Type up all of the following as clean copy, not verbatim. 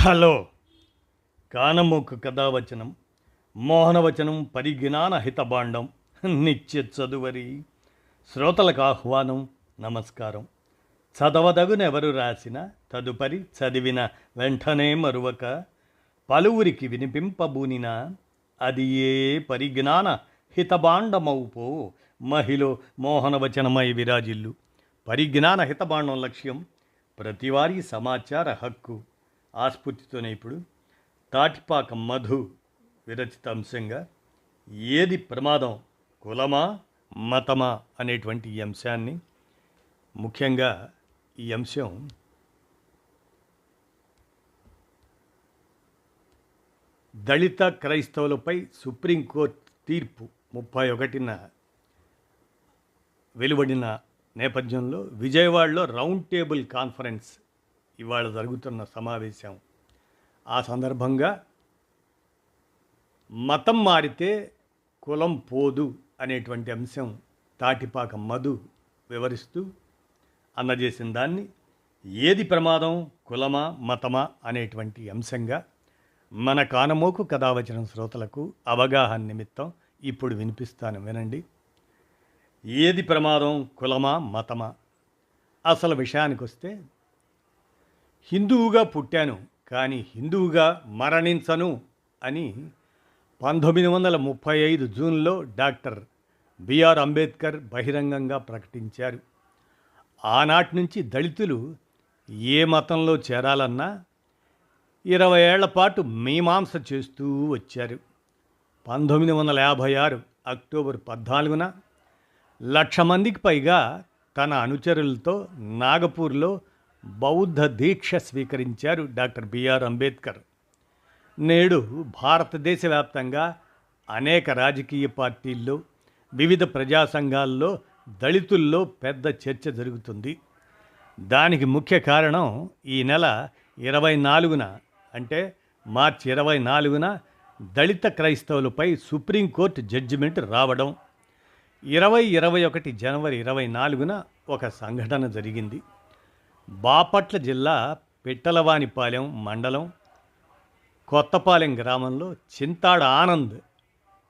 Hello కానమోకు కథావచనం మోహనవచనం పరిజ్ఞాన హితబాండం నిత్య చదువరి శ్రోతలకు ఆహ్వానం నమస్కారం. చదవదగునెవరు రాసిన తదుపరి చదివిన వెంటనే మరువక పలువురికి వినిపింపబూనిన అది ఏ పరిజ్ఞాన హితబాండమౌపో మహిళ మోహనవచనమై విరాజిల్లు. పరిజ్ఞాన హితబాండం లక్ష్యం ప్రతివారీ సమాచార హక్కు. ఆస్ఫూర్తితోనే ఇప్పుడు తాటిపాక మధు విరచిత అంశంగా ఏది ప్రమాదం, కులమా మతమా అనేటువంటి ఈ అంశాన్ని, ముఖ్యంగా ఈ అంశం దళిత క్రైస్తవులపై సుప్రీంకోర్టు తీర్పు 31న వెలువడిన నేపథ్యంలో విజయవాడలో రౌండ్ టేబుల్ కాన్ఫరెన్స్ ఇవాళ జరుగుతున్న సమావేశం. ఆ సందర్భంగా మతం మారితే కులం పోదు అనేటువంటి అంశం తాటిపాక మధు వివరిస్తూ అందజేసిన దాన్ని ఏది ప్రమాదం, కులమా మతమా అనేటువంటి అంశంగా మన కానమోకు కథావచనం శ్రోతలకు అవగాహన నిమిత్తం ఇప్పుడు వినిపిస్తాను, వినండి. ఏది ప్రమాదం, కులమా మతమా? అసలు విషయానికి వస్తే, హిందువుగా పుట్టాను కానీ హిందువుగా మరణించను అని 1935 జూన్లో డాక్టర్ బిఆర్ అంబేద్కర్ బహిరంగంగా ప్రకటించారు. ఆనాటి నుంచి దళితులు ఏ మతంలో చేరాలన్నా 20 ఏళ్ల పాటు మీమాంస చేస్తూ వచ్చారు. 1956 అక్టోబర్ 14న 1,00,000 మందికి పైగా తన అనుచరులతో నాగపూర్లో బౌద్ధ దీక్ష స్వీకరించారు డాక్టర్ బిఆర్ అంబేద్కర్. నేడు భారతదేశ వ్యాప్తంగా అనేక రాజకీయ పార్టీల్లో, వివిధ ప్రజా సంఘాల్లో దళితుల్లో పెద్ద చర్చ జరుగుతుంది. దానికి ముఖ్య కారణం ఈ నెల 24న, అంటే మార్చి 24న దళిత క్రైస్తవులపై సుప్రీంకోర్టు జడ్జిమెంట్ రావడం. 2021 జనవరి 24న ఒక సంఘటన జరిగింది. బాపట్ల జిల్లా పిట్టలవానిపాలెం మండలం కొత్తపాలెం గ్రామంలో చింతాడ ఆనంద్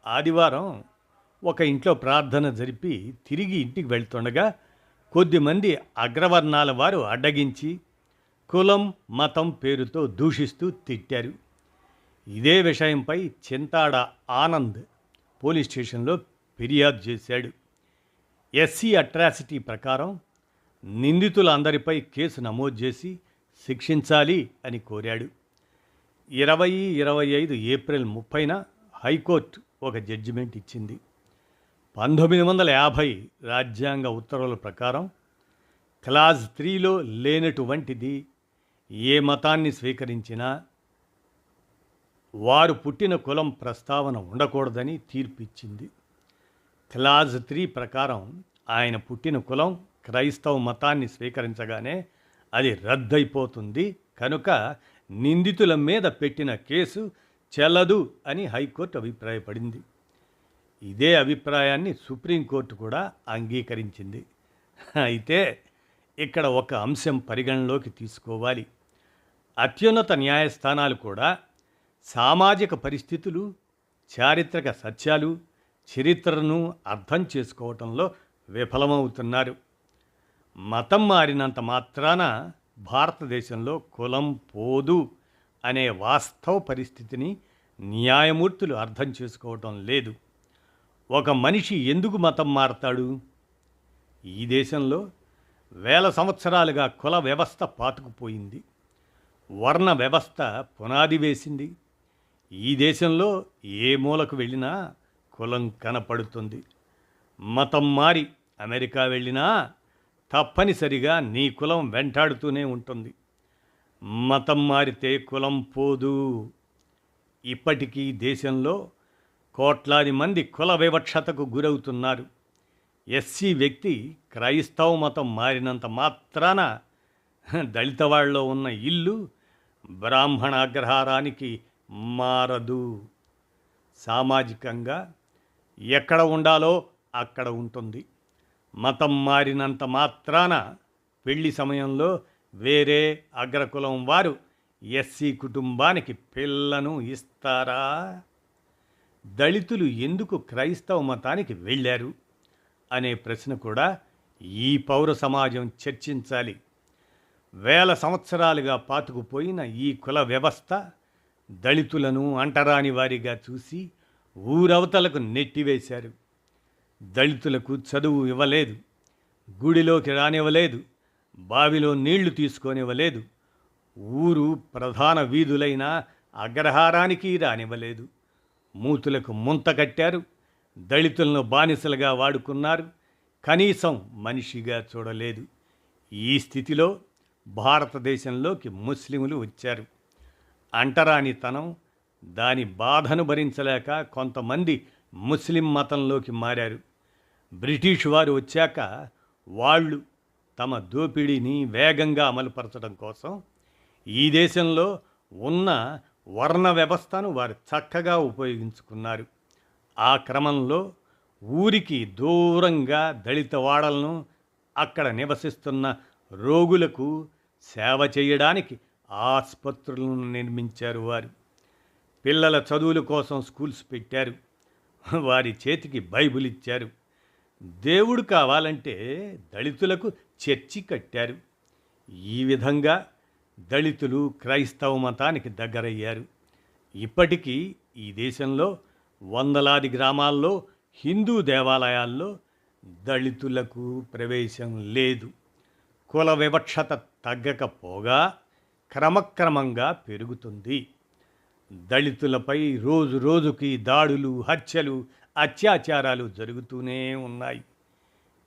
ఆదివారం ఒక ఇంట్లో ప్రార్థన జరిపి తిరిగి ఇంటికి వెళ్తుండగా కొద్దిమంది అగ్రవర్ణాల వారు అడ్డగించి కులం మతం పేరుతో దూషిస్తూ తిట్టారు. ఇదే విషయంపై చింతాడ ఆనంద్ పోలీస్ స్టేషన్లో ఫిర్యాదు చేశాడు. ఎస్సీ అట్రాసిటీ ప్రకారం నిందితులందరిపై కేసు నమోదు చేసి శిక్షించాలి అని కోరాడు. 2025 ఏప్రిల్ 30న హైకోర్టు ఒక జడ్జిమెంట్ ఇచ్చింది. 1950 రాజ్యాంగ ఉత్తర్వుల ప్రకారం క్లాజ్ 3లో లేనటువంటిది ఏ మతాన్ని స్వీకరించినా వారు పుట్టిన కులం ప్రస్తావన ఉండకూడదని తీర్పు ఇచ్చింది. క్లాజ్ 3 ప్రకారం ఆయన పుట్టిన కులం క్రైస్తవ మతాన్ని స్వీకరించగానే అది రద్దయిపోతుంది. కనుక నిందితుల మీద పెట్టిన కేసు చెల్లదు అని హైకోర్టు అభిప్రాయపడింది. ఇదే అభిప్రాయాన్ని సుప్రీంకోర్టు కూడా అంగీకరించింది. అయితే ఇక్కడ ఒక అంశం పరిగణలోకి తీసుకోవాలి. అత్యున్నత న్యాయస్థానాలు కూడా సామాజిక పరిస్థితులు, చారిత్రక సత్యాలు, చరిత్రను అర్థం చేసుకోవటంలో విఫలమవుతున్నారు. మతం మారినంత మాత్రాన భారతదేశంలో కులం పోదు అనే వాస్తవ పరిస్థితిని న్యాయమూర్తులు అర్థం చేసుకోవటం లేదు. ఒక మనిషి ఎందుకు మతం మారతాడు? ఈ దేశంలో వేల సంవత్సరాలుగా కుల వ్యవస్థ పాతుకుపోయింది. వర్ణ వ్యవస్థ పునాది వేసింది. ఈ దేశంలో ఏ మూలకు వెళ్ళినా కులం కనపడుతుంది. మతం మారి అమెరికా వెళ్ళినా తప్పనిసరిగా నీ కులం వెంటాడుతూనే ఉంటుంది. మతం మారితే కులం పోదు. ఇప్పటికీ దేశంలో కోట్లాది మంది కుల వివక్షతకు గురవుతున్నారు. ఎస్సీ వ్యక్తి క్రైస్తవ మతం మారినంత మాత్రాన దళిత వాళ్ళలో ఉన్న ఇల్లు బ్రాహ్మణ అగ్రహారానికి మారదు. సామాజికంగా ఎక్కడ ఉండాలో అక్కడ ఉంటుంది. మతం మారినంత మాత్రాన పెళ్లి సమయంలో వేరే అగ్రకులం వారు ఎస్సీ కుటుంబానికి పిల్లను ఇస్తారా? దళితులు ఎందుకు క్రైస్తవ మతానికి వెళ్ళారు అనే ప్రశ్న కూడా ఈ పౌర సమాజం చర్చించాలి. వేల సంవత్సరాలుగా పాతుకుపోయిన ఈ కుల వ్యవస్థ దళితులను అంటరాని వారిగా చూసి ఊరవతలకు నెట్టివేశారు. దళితులకు చదువు ఇవ్వలేదు, గుడిలోకి రానివ్వలేదు, బావిలో నీళ్లు తీసుకొనివ్వలేదు, ఊరు ప్రధాన వీధులైన అగ్రహారానికి రానివ్వలేదు. మూతులకు ముంత కట్టారు, దళితులను బానిసలుగా వాడుకున్నారు, కనీసం మనిషిగా చూడలేదు. ఈ స్థితిలో భారతదేశంలోకి ముస్లింలు వచ్చారు. అంటరానితనం, దాని బాధను భరించలేక కొంతమంది ముస్లిం మతంలోకి మారారు. బ్రిటిష్ వారు వచ్చాక వాళ్ళు తమ దోపిడీని వేగంగా అమలుపరచడం కోసం ఈ దేశంలో ఉన్న వర్ణ వ్యవస్థను వారు చక్కగా ఉపయోగించుకున్నారు. ఆ క్రమంలో ఊరికి దూరంగా దళిత వాడలను, అక్కడ నివసిస్తున్న రోగులకు సేవ చేయడానికి ఆసుపత్రులను నిర్మించారు. వారు పిల్లల చదువుల కోసం స్కూల్స్ పెట్టారు. వారి చేతికి బైబిల్ ఇచ్చారు. దేవుడు కావాలంటే దళితులకు చర్చి కట్టారు. ఈ విధంగా దళితులు క్రైస్తవ మతానికి దగ్గరయ్యారు. ఇప్పటికీ ఈ దేశంలో వందలాది గ్రామాల్లో హిందూ దేవాలయాల్లో దళితులకు ప్రవేశం లేదు. కుల వివక్షత తగ్గకపోగా క్రమక్రమంగా పెరుగుతుంది. దళితులపై రోజు రోజుకి దాడులు, హత్యలు, అత్యాచారాలు జరుగుతూనే ఉన్నాయి.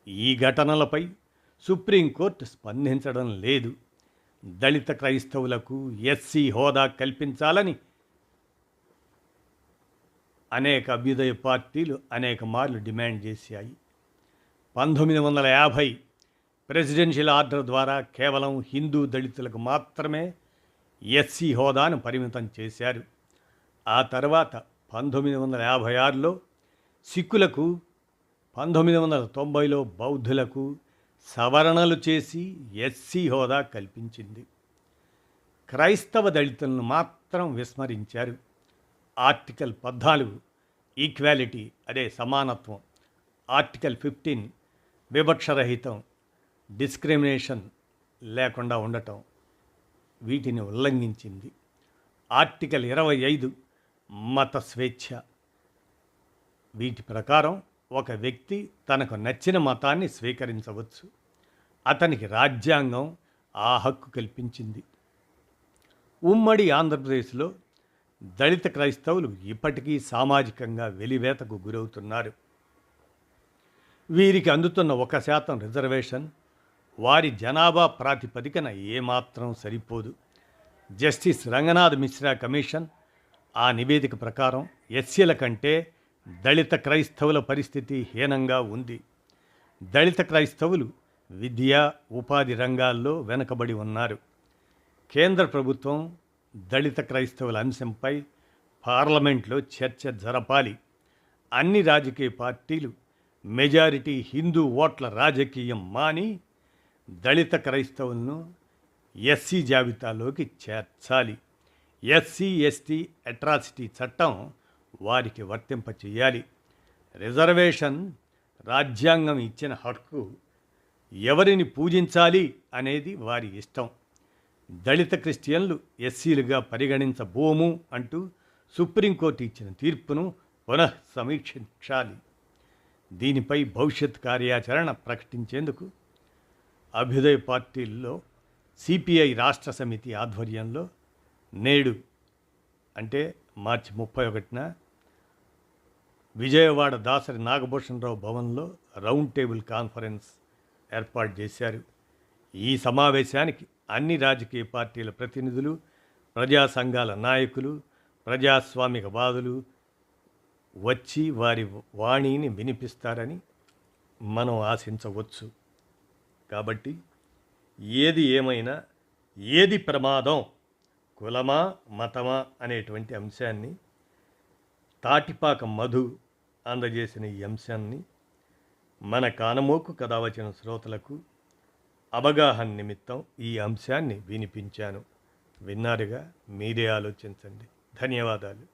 ఈ ఘటనలపై సుప్రీంకోర్టు స్పందించడం లేదు. దళిత క్రైస్తవులకు ఎస్సీ హోదా కల్పించాలని అనేక అభ్యుదయ పార్టీలు అనేక మార్లు డిమాండ్ చేశాయి. 1950 ప్రెసిడెన్షియల్ ఆర్డర్ ద్వారా కేవలం హిందూ దళితులకు మాత్రమే ఎస్సీ హోదాను పరిమితం చేశారు. ఆ తర్వాత 1956లో సిక్కులకు, 1990లో బౌద్ధులకు సవరణలు చేసి ఎస్సీ హోదా కల్పించింది. క్రైస్తవ దళితులను మాత్రం విస్మరించారు. ఆర్టికల్ 14 ఈక్వాలిటీ, అదే సమానత్వం, ఆర్టికల్ 15 వివక్షరహితం, డిస్క్రిమినేషన్ లేకుండా ఉండటం, వీటిని ఉల్లంఘించింది. ఆర్టికల్ 25 మత స్వేచ్ఛ. వీటి ప్రకారం ఒక వ్యక్తి తనకు నచ్చిన మతాన్ని స్వీకరించవచ్చు. అతనికి రాజ్యాంగం ఆ హక్కు కల్పించింది. ఉమ్మడి ఆంధ్రప్రదేశ్లో దళిత క్రైస్తవులు ఇప్పటికీ సామాజికంగా వెలివేతకు గురవుతున్నారు. వీరికి అందుతున్న 1% రిజర్వేషన్ వారి జనాభా ప్రాతిపదికన ఏమాత్రం సరిపోదు. జస్టిస్ రంగనాథ్ మిశ్రా కమిషన్ ఆ నివేదిక ప్రకారం ఎస్సీల కంటే దళిత క్రైస్తవుల పరిస్థితి హీనంగా ఉంది. దళిత క్రైస్తవులు విద్య, ఉపాధి రంగాల్లో వెనుకబడి ఉన్నారు. కేంద్ర ప్రభుత్వం దళిత క్రైస్తవుల అంశంపై పార్లమెంట్లో చర్చ జరపాలి. అన్ని రాజకీయ పార్టీలు మెజారిటీ హిందూ ఓట్ల రాజకీయం మాని దళిత క్రైస్తవులను ఎస్సీ జాబితాలోకి చేర్చాలి. ఎస్సీ ఎస్టీ అట్రాసిటీ చట్టం వారికి వర్తింపచేయాలి. రిజర్వేషన్ రాజ్యాంగం ఇచ్చిన హక్కు. ఎవరిని పూజించాలి అనేది వారి ఇష్టం. దళిత క్రిస్టియన్లు ఎస్సీలుగా పరిగణించబోము అంటూ సుప్రీంకోర్టు ఇచ్చిన తీర్పును పునఃసమీక్షించాలి. దీనిపై భవిష్యత్ కార్యాచరణ ప్రకటించేందుకు అభ్యుదయ పార్టీల్లో సిపిఐ రాష్ట్ర సమితి ఆధ్వర్యంలో నేడు, అంటే మార్చి 31న విజయవాడ దాసరి నాగభూషణరావు భవన్లో రౌండ్ టేబుల్ కాన్ఫరెన్స్ ఏర్పాటు చేశారు. ఈ సమావేశానికి అన్ని రాజకీయ పార్టీల ప్రతినిధులు, ప్రజా సంఘాల నాయకులు, ప్రజాస్వామికవాదులు వచ్చి వారి వాణిని వినిపిస్తారని మనం ఆశించవచ్చు. కాబట్టి ఏది ఏమైనా, ఏది ప్రమాదం, కులమా మతమా అనేటువంటి అంశాన్ని తాటిపాక మధు అందజేసిన ఈ అంశాన్ని మన కానమోకు కథ వచ్చిన శ్రోతలకు అవగాహన నిమిత్తం ఈ అంశాన్ని వినిపించాను. విన్నారుగా, మీరే ఆలోచించండి. ధన్యవాదాలు.